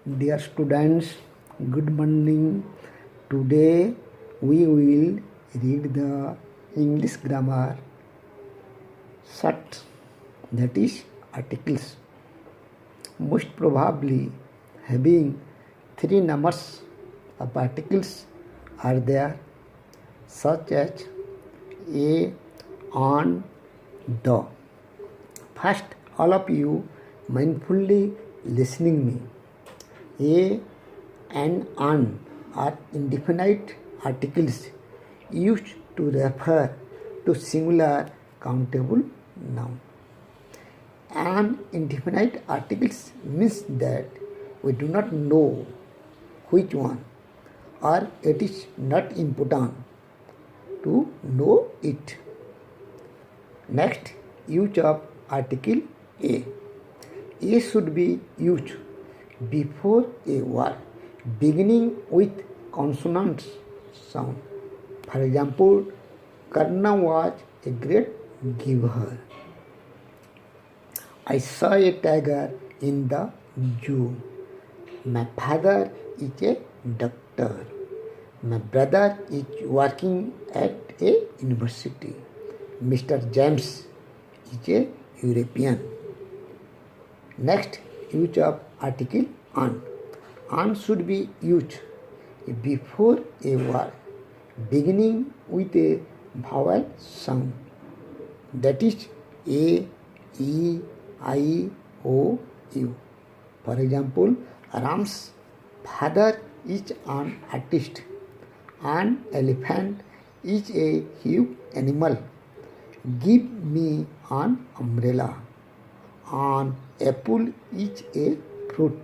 Dear students, good morning. Today we will read the English grammar short, that is articles. Most probably having three numbers of articles are there, such as a, on, the. First, all of you mindfully listening me. A and on are indefinite articles used to refer to singular countable noun. An indefinite articles means that we do not know which one, or it is not important to know it. Next, use of article A. A should be used before a word beginning with consonant sound. For example, Karna was a great giver. I saw a tiger in the zoo. My father is a doctor. My brother is working at a university. Mr. James is a European. Next, use of article on. On should be used before a word beginning with a vowel sound, that is A, E, I, O, U. For example, Ram's father is an artist. An elephant is a huge animal. Give me an umbrella. An apple is a fruit.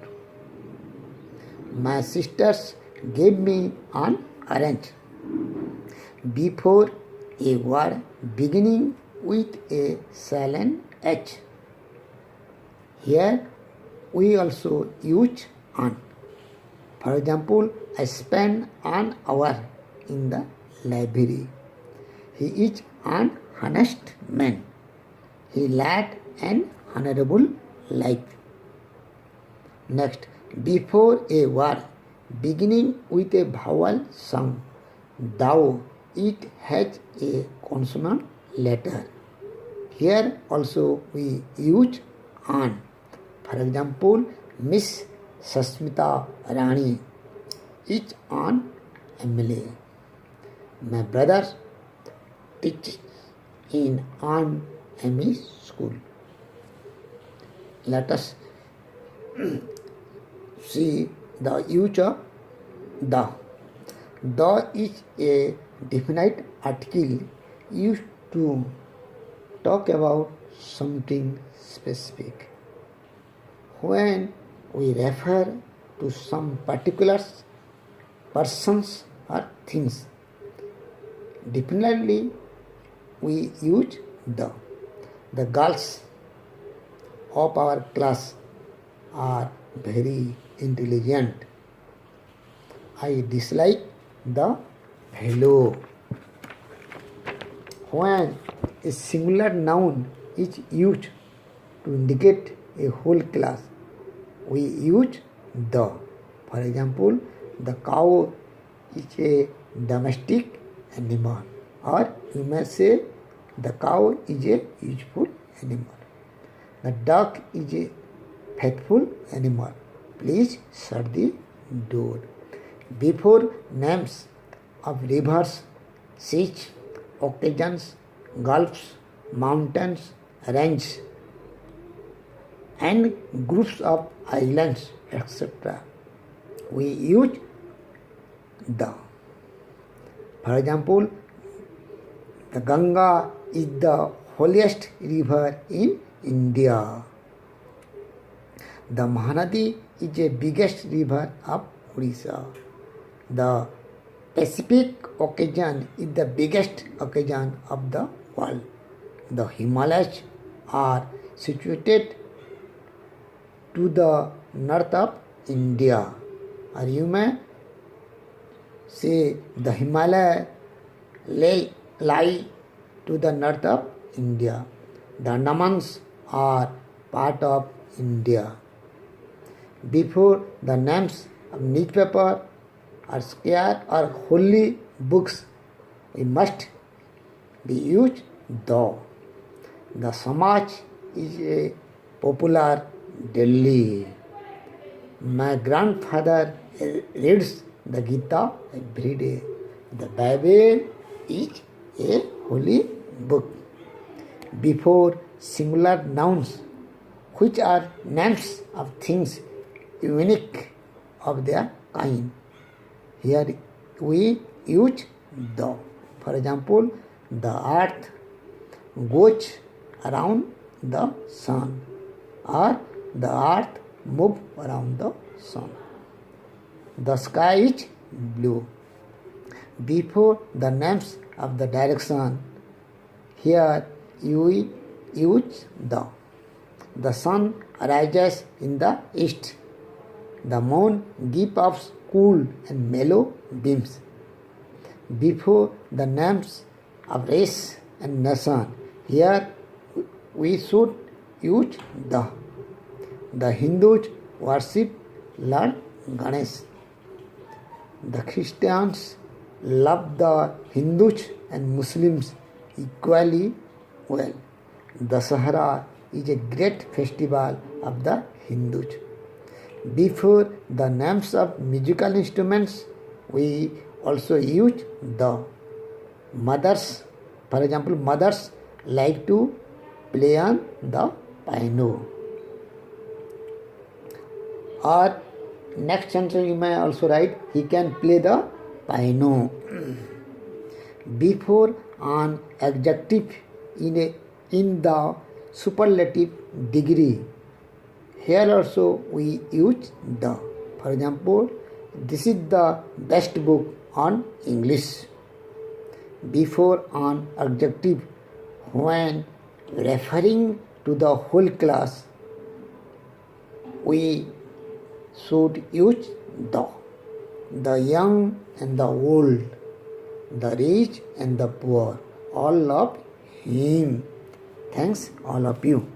My sisters gave me an orange. Before a word beginning with a silent H. Here we also use an. For example, I spent an hour in the library. He is an honest man. He led an honorable life. Next, before a word beginning with a vowel sound, thou, it has a consonant letter. Here also we use an. For example, Miss Sasmita Rani is an MLA. My brother teaches in an ME school. Let us see the use of the. The is a definite article used to talk about something specific. When we refer to some particular persons or things, definitely we use the. The girls of our class are very intelligent. I dislike the fellow. When a singular noun is used to indicate a whole class, we use the. For example, the cow is a domestic animal, or you may say the cow is a useful animal. The duck is a faithful animal. Please shut the door. Before names of rivers, seas, occasions, gulfs, mountains, ranges, and groups of islands, etc., we use the. For example, the Ganga is the holiest river in India. The Mahanadi is the biggest river of Odisha. The Pacific Ocean is the biggest ocean of the world. The Himalayas are situated to the north of India, or you may say the Himalaya lie to the north of India. The Andamans are part of India. Before the names of newspaper or square or holy books, we must be used the. The Samaj is a popular Delhi. My grandfather reads the Gita every day. The Bible is a holy book. Before singular nouns, which are names of things unique of their kind. Here we use the. For example, the earth goes around the sun, or the earth moves around the sun. The sky is blue. Before the names of the direction, here you use the. The sun rises in the east. The moon gives off cool and mellow beams. Before the names of race and nation, here we should use the. The Hindus worship Lord Ganesh. The Christians love the Hindus and Muslims equally well. Dasahara is a great festival of the Hindus. Before the names of musical instruments, we also use the. Mothers, for example, mothers like to play on the piano. Or next sentence you may also write, he can play the piano. Before an adjective in the superlative degree, here also we use the. For example, this is the best book on English. Before an adjective, when referring to the whole class, we should use the. The young and the old, the rich and the poor, all love him. Thanks all of you.